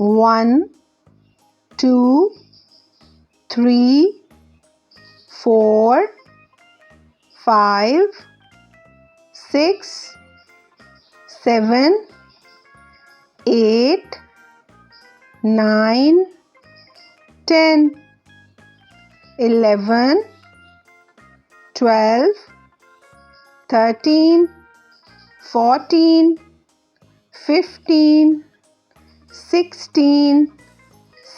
1, 2, 3, 4, 5, 6, 7, 8, 9, 10, 11, 12, 13, 14, 15, 16,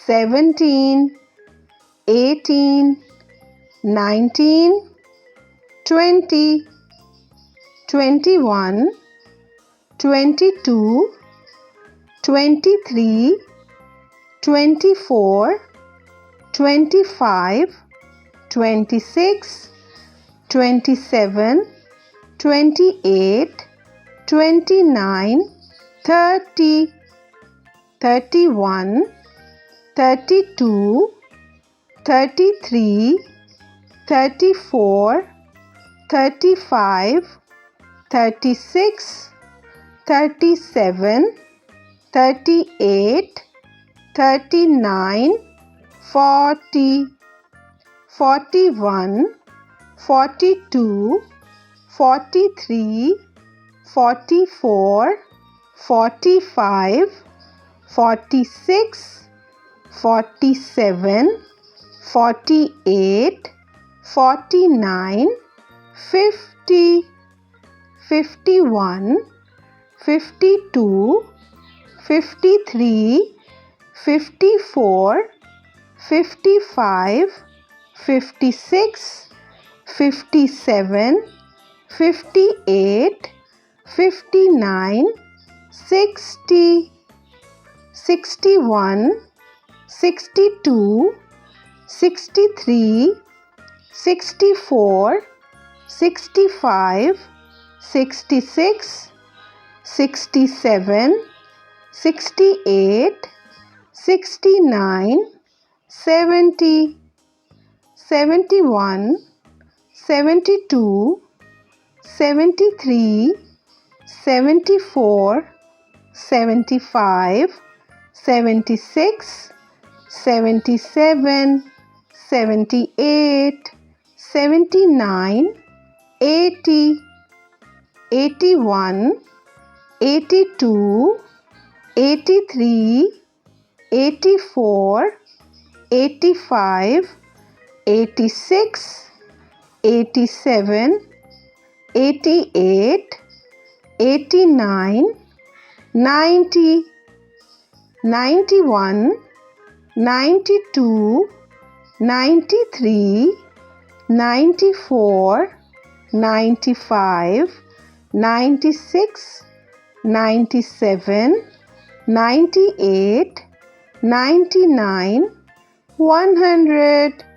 17, 18, 19, 20, 21, 22, 23, 24, 25, 26, 27, 28, 29, 30, 31, 32, 33, 34, 35, 36, 37, 38, 39, 40, 41, 42, 43, 44, 45, 46, 47, 48, 49, 50, 51, 52, 53, 54, 55, 56, 57, 58, 59, 60, 61, 62, 63, 64, 65, 66, 67, 68, 69, 70, 71, 72, 73, 74, 75, 76, 77, 78, 79, 80, 81, 82, 83, 84, 85, 86, 87, 88, 89, 90, 91, 92, 93, 94, 95, 96, 97, 98, 99, 100.